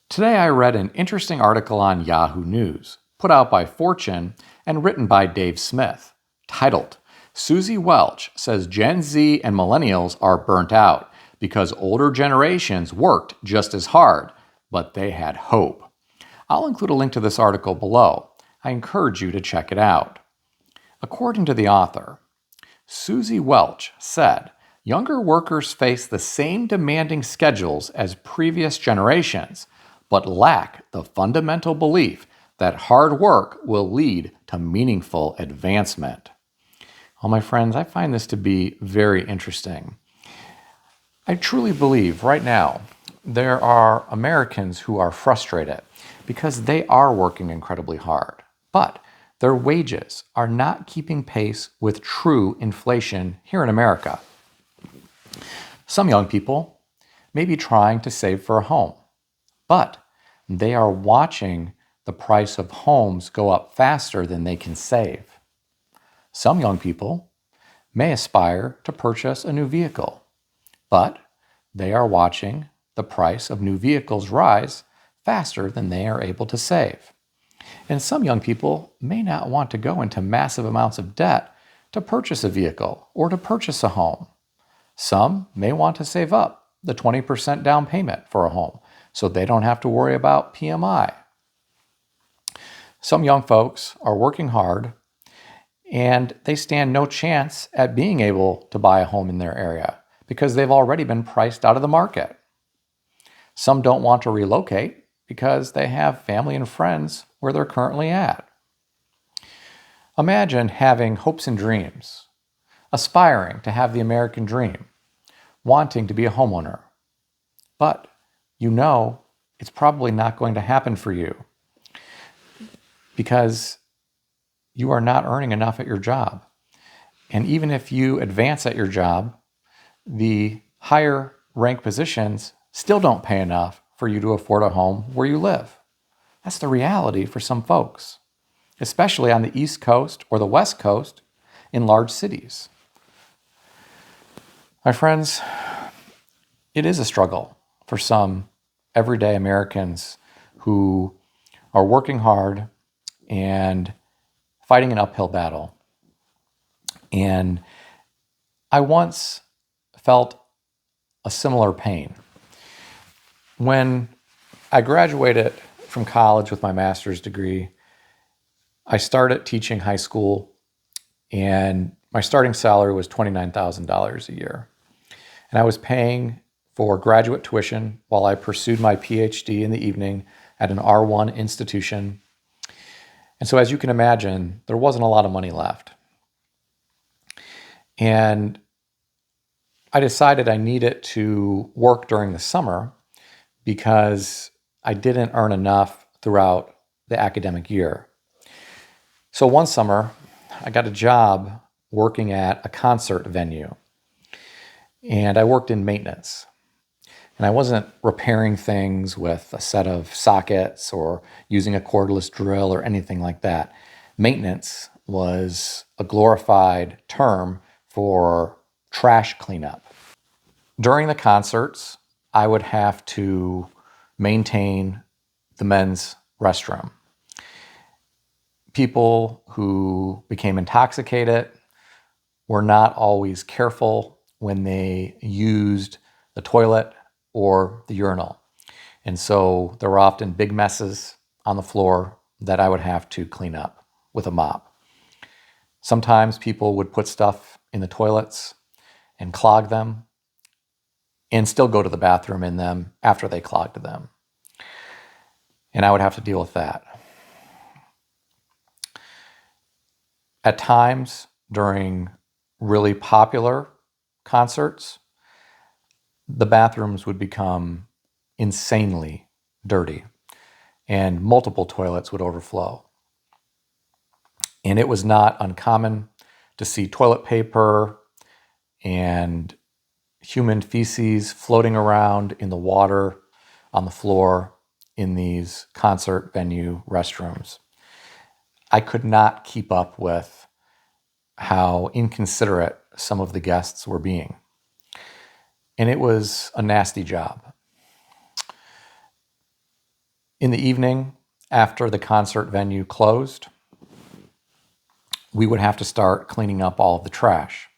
Today I read an interesting article on Yahoo News, put out by Fortune and written by Dave Smith, titled, Susie Welch says Gen Z and Millennials are burnt out because older generations worked just as hard, but they had hope. I'll include a link to this article below. I encourage you to check it out. According to the author, Susie Welch said, younger workers face the same demanding schedules as previous generations, but lack the fundamental belief that hard work will lead to meaningful advancement. Well, my friends, I find this to be very interesting. I truly believe right now there are Americans who are frustrated because they are working incredibly hard, but their wages are not keeping pace with true inflation here in America. Some young people may be trying to save for a home, but they are watching the price of homes go up faster than they can save. Some young people may aspire to purchase a new vehicle, but they are watching the price of new vehicles rise faster than they are able to save. And some young people may not want to go into massive amounts of debt to purchase a vehicle or to purchase a home. Some may want to save up the 20% down payment for a home so they don't have to worry about PMI. Some young folks are working hard and they stand no chance at being able to buy a home in their area because they've already been priced out of the market. Some don't want to relocate because they have family and friends where they're currently at. Imagine having hopes and dreams, aspiring to have the American dream, wanting to be a homeowner, but you know it's probably not going to happen for you because you are not earning enough at your job. And even if you advance at your job, the higher rank positions still don't pay enough for you to afford a home where you live. That's the reality for some folks, especially on the East Coast or the West Coast in large cities. My friends, it is a struggle for some everyday Americans who are working hard and fighting an uphill battle. And I once felt a similar pain. When I graduated from college with my master's degree, I started teaching high school, and my starting salary was $29,000 a year. And I was paying for graduate tuition while I pursued my Ph.D. in the evening at an R1 institution. And so as you can imagine, there wasn't a lot of money left. And I decided I needed to work during the summer because I didn't earn enough throughout the academic year. So one summer, I got a job working at a concert venue, and I worked in maintenance. And I wasn't repairing things with a set of sockets or using a cordless drill or anything like that. Maintenance was a glorified term for trash cleanup. During the concerts, I would have to maintain the men's restroom. People who became intoxicated were not always careful when they used the toilet or the urinal. And so there were often big messes on the floor that I would have to clean up with a mop. Sometimes people would put stuff in the toilets and clog them and still go to the bathroom in them after they clogged them. And I would have to deal with that. At times during really popular concerts, the bathrooms would become insanely dirty and multiple toilets would overflow. And it was not uncommon to see toilet paper and human feces floating around in the water on the floor in these concert venue restrooms. I could not keep up with how inconsiderate some of the guests were being. And it was a nasty job. In the evening, after the concert venue closed, we would have to start cleaning up all of the trash.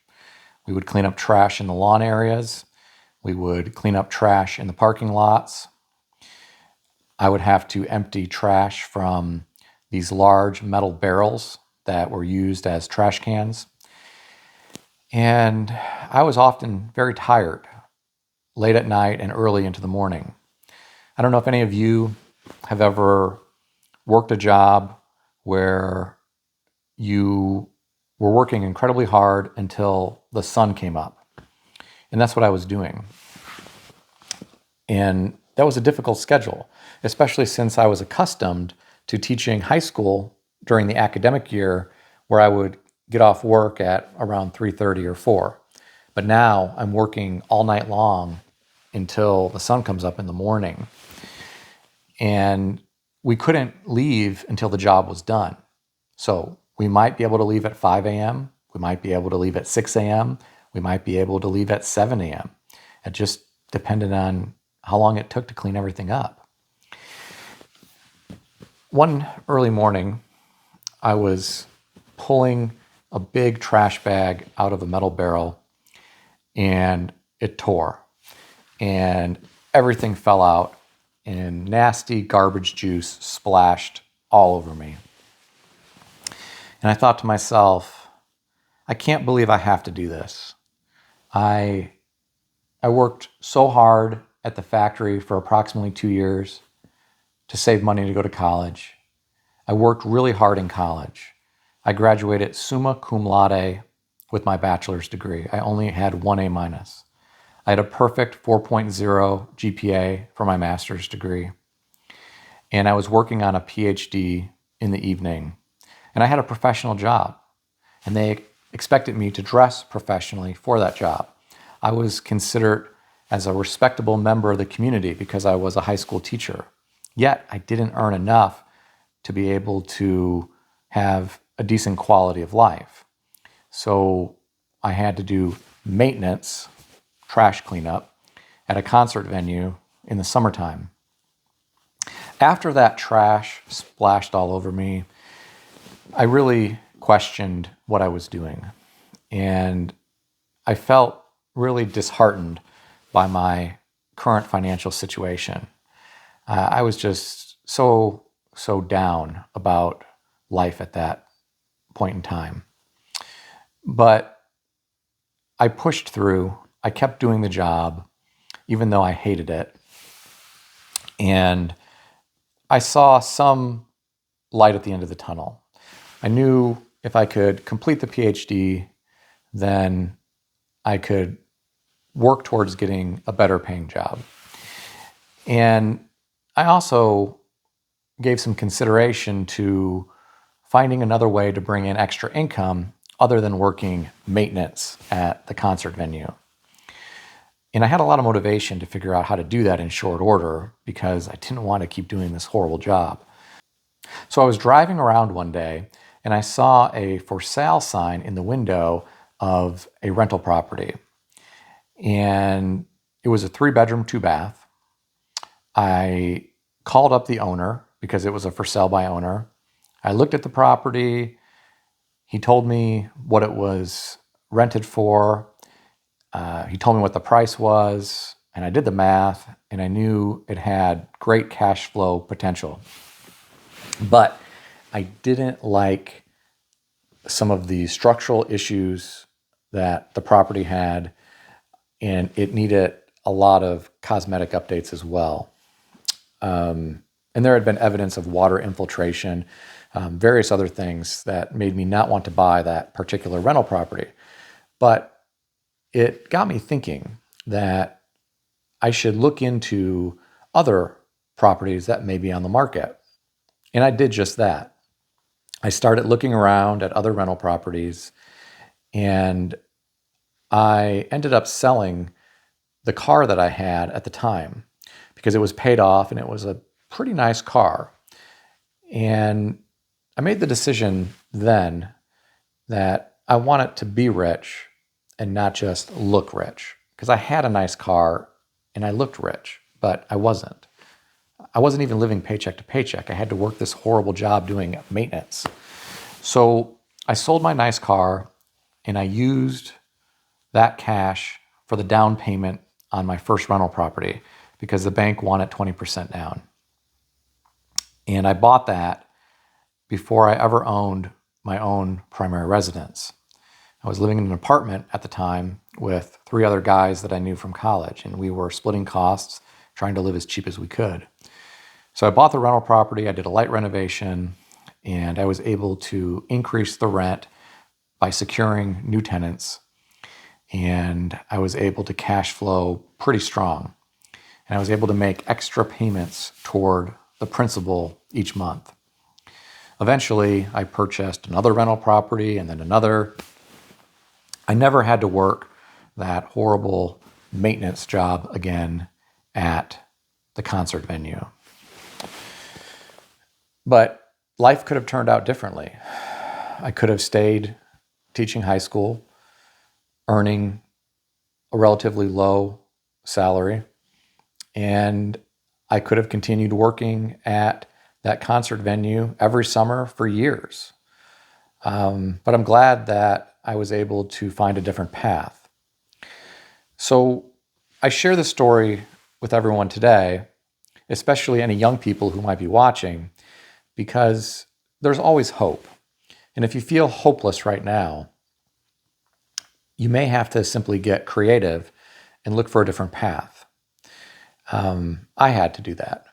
We would clean up trash in the lawn areas. We would clean up trash in the parking lots. I would have to empty trash from these large metal barrels that were used as trash cans. And I was often very tired, late at night and early into the morning. I don't know if any of you have ever worked a job where you were working incredibly hard until the sun came up. And that's what I was doing. And that was a difficult schedule, especially since I was accustomed to teaching high school during the academic year, where I would get off work at around 3:30 or 4. But now I'm working all night long until the sun comes up in the morning. And we couldn't leave until the job was done. So we might be able to leave at 5 a.m. We might be able to leave at 6 a.m. We might be able to leave at 7 a.m. It just depended on how long it took to clean everything up. One early morning, I was pulling a big trash bag out of a metal barrel, and it tore. And everything fell out, and nasty garbage juice splashed all over me. And I thought to myself, I can't believe I have to do this. I worked so hard at the factory for approximately 2 years to save money to go to college. I worked really hard in college. I graduated summa cum laude with my bachelor's degree. I only had one A minus. I had a perfect 4.0 GPA for my master's degree. And I was working on a Ph.D. in the evening. And I had a professional job. And they expected me to dress professionally for that job. I was considered as a respectable member of the community because I was a high school teacher. Yet I didn't earn enough to be able to have a decent quality of life. So I had to do maintenance, trash cleanup, at a concert venue in the summertime. After that trash splashed all over me, I really questioned what I was doing. And I felt really disheartened by my current financial situation. I was just so down about life at that point in time. But I pushed through. I kept doing the job, even though I hated it. And I saw some light at the end of the tunnel. I knew if I could complete the PhD, then I could work towards getting a better paying job. And I also gave some consideration to finding another way to bring in extra income other than working maintenance at the concert venue. And I had a lot of motivation to figure out how to do that in short order because I didn't want to keep doing this horrible job. So I was driving around one day and I saw a for sale sign in the window of a rental property. And it was a 3-bedroom, 2-bath. I called up the owner because it was a for sale by owner. I looked at the property. He told me what it was rented for. He told me what the price was, and I did the math, and I knew it had great cash flow potential. But I didn't like some of the structural issues that the property had, and it needed a lot of cosmetic updates as well. And there had been evidence of water infiltration, various other things that made me not want to buy that particular rental property. But it got me thinking that I should look into other properties that may be on the market. And I did just that. I started looking around at other rental properties, and I ended up selling the car that I had at the time because it was paid off and it was a pretty nice car. And I made the decision then that I wanted to be rich and not just look rich, because I had a nice car and I looked rich, but I wasn't. I wasn't even living paycheck to paycheck. I had to work this horrible job doing maintenance. So I sold my nice car and I used that cash for the down payment on my first rental property because the bank wanted 20% down. And I bought that before I ever owned my own primary residence. I was living in an apartment at the time with 3 other guys that I knew from college, and we were splitting costs, trying to live as cheap as we could. So I bought the rental property, I did a light renovation, and I was able to increase the rent by securing new tenants, and I was able to cash flow pretty strong. And I was able to make extra payments toward the principal each month. Eventually, I purchased another rental property and then another. I never had to work that horrible maintenance job again at the concert venue. But life could have turned out differently. I could have stayed teaching high school, earning a relatively low salary, and I could have continued working at that concert venue every summer for years. But I'm glad that I was able to find a different path. So I share this story with everyone today, especially any young people who might be watching, because there's always hope. And if you feel hopeless right now, you may have to simply get creative and look for a different path. I had to do that.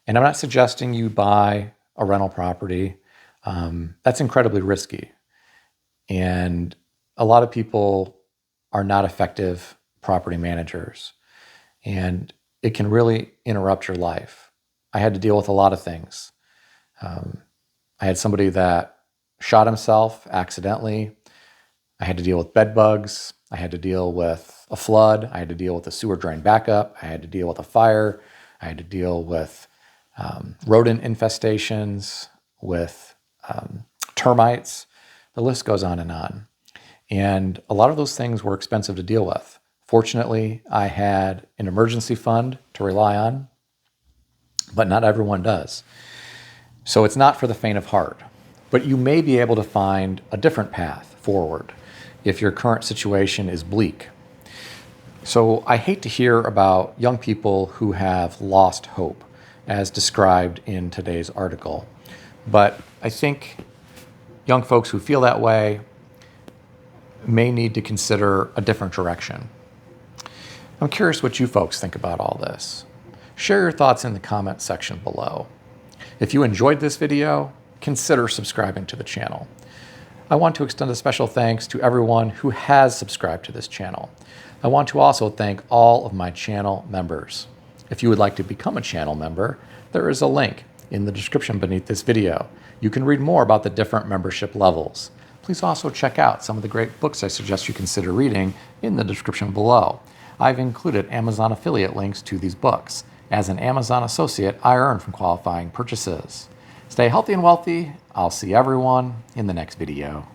And I'm not suggesting you buy a rental property. That's incredibly risky. And a lot of people are not effective property managers. And it can really interrupt your life. I had to deal with a lot of things. I had somebody that shot himself accidentally. I had to deal with bed bugs. I had to deal with a flood. I had to deal with a sewer drain backup. I had to deal with a fire. I had to deal with rodent infestations, with termites. The list goes on and on. And a lot of those things were expensive to deal with. Fortunately, I had an emergency fund to rely on, but not everyone does. So it's not for the faint of heart. But you may be able to find a different path forward if your current situation is bleak. So I hate to hear about young people who have lost hope, as described in today's article. But I think young folks who feel that way may need to consider a different direction. I'm curious what you folks think about all this. Share your thoughts in the comment section below. If you enjoyed this video, consider subscribing to the channel. I want to extend a special thanks to everyone who has subscribed to this channel. I want to also thank all of my channel members. If you would like to become a channel member, there is a link in the description beneath this video. You can read more about the different membership levels. Please also check out some of the great books I suggest you consider reading in the description below. I've included Amazon affiliate links to these books. As an Amazon associate, I earn from qualifying purchases. Stay healthy and wealthy. I'll see everyone in the next video.